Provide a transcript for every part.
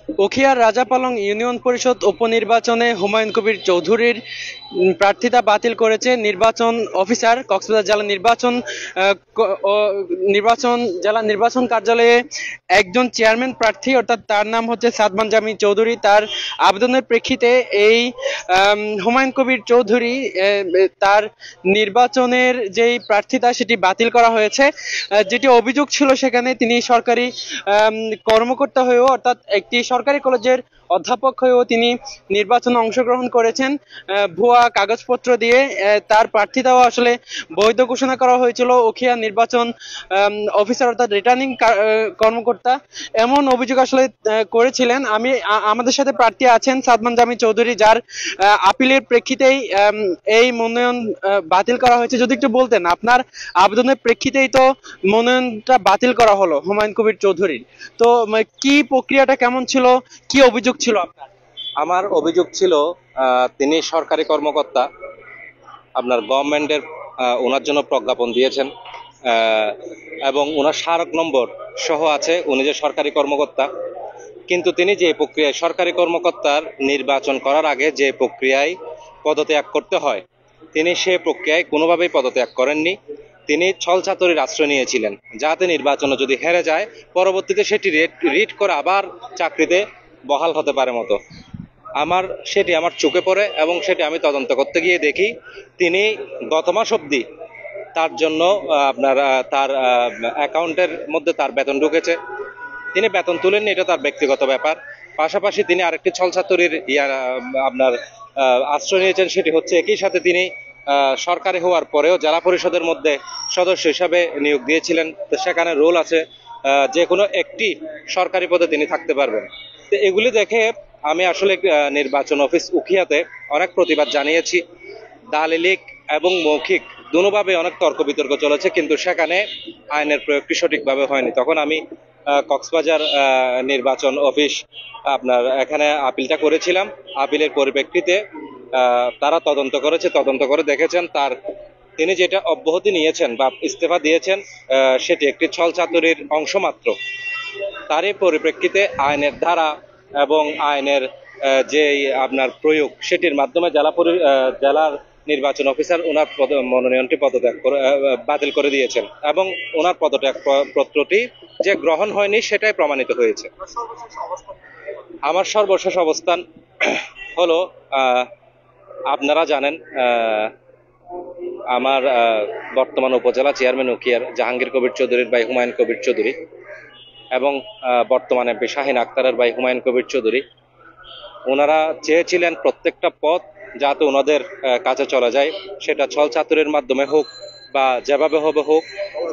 উখিয়ার Rajapalong union পরিষদ উপনির্বাচনে হুমায়ুন কবির চৌধুরীর প্রার্থিতা বাতিল করেছে নির্বাচন অফিসার। কক্সবাজার জেলা নির্বাচন কার্যালয়ে একজন চেয়ারম্যান প্রার্থী, অর্থাৎ তার নাম হচ্ছে সাদমান জামি চৌধুরী, তার আবেদনের প্রেক্ষিতে এই হুমায়ুন কবির চৌধুরী তার নির্বাচনের যেই প্রার্থিতা সেটি বাতিল করা হয়েছে। যেটি অভিযোগ ছিল, সেখানে তিনি সরকারি কর্মকর্তা হয়েও, অর্থাৎ একটি সরকারি কলেজের অধ্যাপক হয়েও তিনি নির্বাচনে অংশগ্রহণ করেছেন ভুয়া কাগজপত্র দিয়ে। তার প্রার্থিতাও আসলে বৈধ ঘোষণা করা হয়েছিল উখিয়া নির্বাচন অফিসার, অর্থাৎ রিটার্নিং কর্মকর্তা, এমন অভিযোগ আসলে করেছিলেন। আমাদের সাথে প্রার্থী আছেন সাদমান জামি চৌধুরী, যার আপিলের প্রেক্ষিতেই এই মনোনয়ন বাতিল করা হয়েছে। যদি একটু বলতেন, আপনার আবেদনের প্রেক্ষিতেই তো মনোনয়নটা বাতিল করা হলো হুমায়ুন কবির চৌধুরীর, তো কি প্রক্রিয়াটা কেমন ছিল, কি অভিযোগ ছিল আপনার? আমার অভিযোগ ছিল তিনি সরকারি কর্মকর্তা, আপনার গভর্নমেন্টের ওনার জন্য প্রজ্ঞাপন দিয়েছেন এবং ওনার স্মারক নম্বর সহ আছে, উনি যে সরকারি কর্মকর্তা। কিন্তু তিনি যে প্রক্রিয়ায় সরকারি কর্মকর্তার নির্বাচন করার আগে যে প্রক্রিয়ায় পদত্যাগ করতে হয়, তিনি সে প্রক্রিয়ায় কোনোভাবেই পদত্যাগ করেননি। তিনি ছলচাতুরির আশ্রয় নিয়েছিলেন, যাতে নির্বাচনে যদি হেরে যায় পরবর্তীতে সেটি রিট করে আবার চাকরিতে বহাল হতে পারে মতো। সেটি আমার চোখে পড়ে এবং সেটি আমি তদন্ত করতে গিয়ে দেখি তিনি গত মাস অবধি তার জন্য তার অ্যাকাউন্টের মধ্যে তার বেতন ঢুকেছে। তিনি বেতন তুলেননি, এটা তার ব্যক্তিগত ব্যাপার। পাশাপাশি তিনি আরেকটি ছলচাতুরির আশ্রয় নিয়েছেন, সেটি হচ্ছে একই সাথে তিনি সরকারি হওয়ার পরেও জেলা পরিষদের মধ্যে সদস্য হিসাবে নিয়োগ দিয়েছিলেন। সেখানে রোল আছে, যে কোনো একটি সরকারি পদে তিনি থাকতে পারবেন। তো এগুলি দেখে আমি আসলে নির্বাচন অফিস উখিয়াতে অনেক প্রতিবাদ জানিয়েছি। দালিলিক এবং মৌখিক দুভাবে অনেক তর্ক বিতর্ক চলেছে, কিন্তু সেখানে আইনের প্রয়োগটি সঠিকভাবে হয়নি। তখন আমি কক্সবাজার নির্বাচন অফিস এখানে আপিলটা করেছিলাম। আপিলের পরিপ্রেক্ষিতে তারা তদন্ত করে দেখেছেন তিনি যেটা অব্যাহতি নিয়েছেন বা ইস্তফা দিয়েছেন সেটি একটি ছলচাতুরির অংশ মাত্র। তারই পরিপ্রেক্ষিতে আইনের ধারা এবং আইনের যে প্রয়োগ, সেটির মাধ্যমে জেলার নির্বাচন অফিসার ওনার মনোনয়নটি বাতিল করে দিয়েছেন এবং ওনার পদত্যাগ পত্রটি যে গ্রহণ হয়নি সেটাই প্রমাণিত হয়েছে। আমার সর্বশেষ অবস্থান হলো, আপনারা জানেন আমার বর্তমান উপজেলা চেয়ারম্যান উখিয়ার জাহাঙ্গীর কবির চৌধুরীর ভাই হুমায়ুন কবির চৌধুরী এবং বর্তমান এমপি শাহিন আক্তারের ভাই হুমায়ুন কবির চৌধুরী। ওনারা চেয়েছিলেন প্রত্যেকটা পদ যাতে ওনাদের কাছে চলে যায়, সেটা ছল চাতুরের মাধ্যমে হোক বা যেভাবে হবে হোক,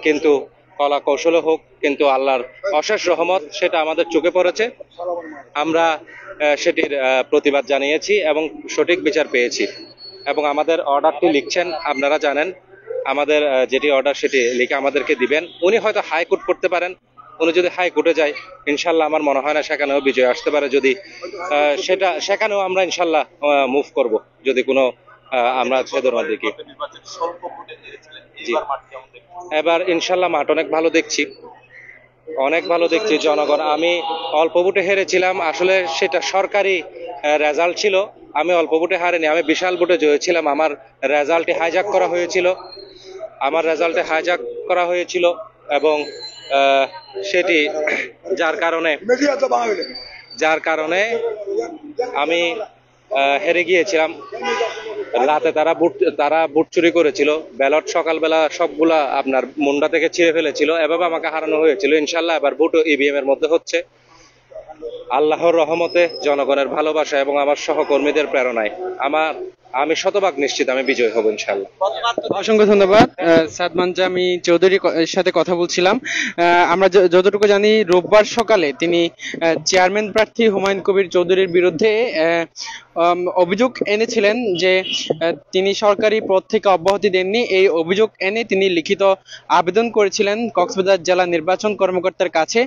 কিন্তু কলা কৌশলে হোক। কিন্তু আল্লাহর অশেষ রহমত, সেটা আমাদের চোখে পড়েছে। আমরা সেটির প্রতিবাদ জানিয়েছি এবং সঠিক বিচার পেয়েছি এবং আমাদের অর্ডারটি লিখছেন। আপনারা জানেন আমাদের যেটি অর্ডার সেটি লিখে আমাদেরকে দিবেন। উনি হয়তো হাইকোর্ট করতে পারেন, উনি যদি হাইকোর্টে যায় ইনশাল্লাহ আমার মনে হয় না সেখানেও বিজয় আসতে পারে। যদি সেখানেও আমরা ইনশাল্লাহ মুভ করব, যদি কোনো আমরা সে ধরনের দেখি। এবার ইনশাল্লাহ মাঠ অনেক ভালো দেখছি জনগণ। আমি অল্প ভোটে হেরেছিলাম, আসলে সেটা সরকারি রেজাল্ট ছিল। আমি অল্প ভোটে হারিনি, আমি বিশাল ভোটে জয়েছিলাম। আমার রেজাল্টে হাইজ্যাক করা হয়েছিল এবং সেটি যার কারণে আমি হেরে গিয়েছিলাম। রাতে তারা ভোট চুরি করেছিল, ব্যালট সকালবেলা সবগুলা মুন্ডা থেকে ছিঁড়ে ফেলেছিল, এভাবে আমাকে হারানো হয়েছিল। ইনশাল্লাহ এবার ভোট ইভিএম এর মধ্যে হচ্ছে। আল্লাহর রহমতে, জনগণের ভালোবাসা এবং আমার সহকর্মীদের প্রেরণায় আমি শতভাগ নিশ্চিত আমি বিজয় হব ইনশাল্লাহ। অসংখ্য ধন্যবাদ। সাদমান জামি চৌধুরীর সাথে কথা বলছিলাম। আমরা যতটুকু জানি, রোববার সকালে তিনি চেয়ারম্যান প্রার্থী হুমায়ুন কবির চৌধুরীর বিরুদ্ধে অভিযোগ এনেছিলেন যে তিনি সরকারি পদ থেকে অব্যাহতি দেননি। এই অভিযোগ এনে তিনি লিখিত আবেদন করেছিলেন কক্সবাজার জেলা নির্বাচন কর্মকর্তার কাছে,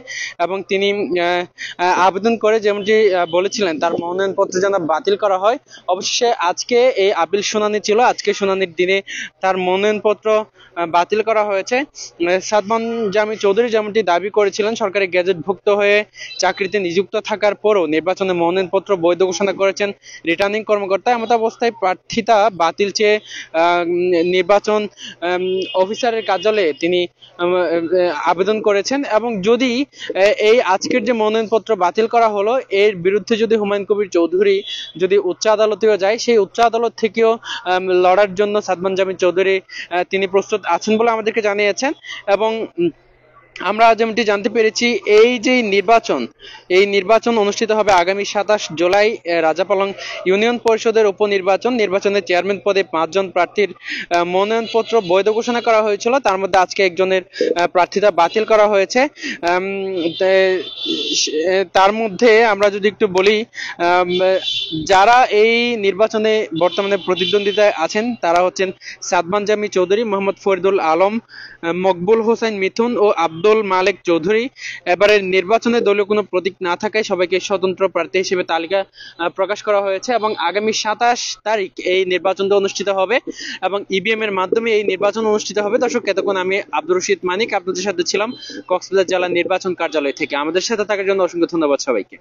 এবং তিনি আবেদন করে যেমনটি বলেছিলেন তার মনোনয়নপত্র যেন বাতিল করা হয়। অবশেষে আজকে এই আপিল শুনানি ছিল, আজকে শুনানির দিনে তার মনোনয়নপত্র বাতিল করা হয়েছে। সাদমান জামি চৌধুরী যেমনটি দাবি করেছিলেন সরকারি গেজেটভুক্ত হয়ে চাকরিতে নিযুক্ত থাকার পরও নির্বাচনে মনোনয়নপত্র বৈধ ঘোষণা করেছেন রিটার্নিং কর্মকর্তা। এমত অবস্থায় প্রার্থিতা বাতিল চেয়ে নির্বাচন অফিসারের কার্যালয়ে তিনি আবেদন করেছেন, এবং যদি এই আজকের যে মনোনয়নপত্র বাতিল করা হলো এর বিরুদ্ধে যদি হুমায়ুন কবির চৌধুরী যদি উচ্চ আদালতেও যায়, সেই উচ্চ আদালত থেকেও লড়ার জন্য সাদমান জামি চৌধুরী তিনি প্রস্তুত আছেন বলে আমাদেরকে জানিয়েছেন। এবং আমরা যেমনটি জানতে পেরেছি এই নির্বাচন অনুষ্ঠিত হবে আগামী 27 জুলাই রাজাপালং ইউনিয়ন পরিষদের নির্বাচনে চেয়ারম্যান পদে 5 জন প্রার্থীর মনোনয়নপত্র বৈধ ঘোষণা করা হয়েছিল, তার মধ্যে আজকে একজনের প্রার্থিতা বাতিল করা হয়েছে। তার মধ্যে আমরা যদি একটু বলি, যারা এই নির্বাচনে বর্তমানে প্রতিদ্বন্দ্বিতায় আছেন তারা হচ্ছেন সাদমান জামি চৌধুরী, মোহাম্মদ ফরিদুল আলম, মকবুল হোসেন মিথুন ও আব্দুল মালেক চৌধুরী। এবারের নির্বাচনে দলীয় কোনো প্রতীক না থাকায় সবাইকে স্বতন্ত্র প্রার্থী হিসেবে তালিকা প্রকাশ করা হয়েছে, এবং আগামী 27 তারিখ এই নির্বাচনটা অনুষ্ঠিত হবে এবং ইভিএম এর মাধ্যমে এই নির্বাচন অনুষ্ঠিত হবে। দর্শক, এতক্ষণ আমি আব্দুর রশিদ মানিক আপনাদের সাথে ছিলাম কক্সবাজার জেলা নির্বাচন কার্যালয় থেকে। আমাদের সাথে থাকার জন্য অসংখ্য ধন্যবাদ সবাইকে।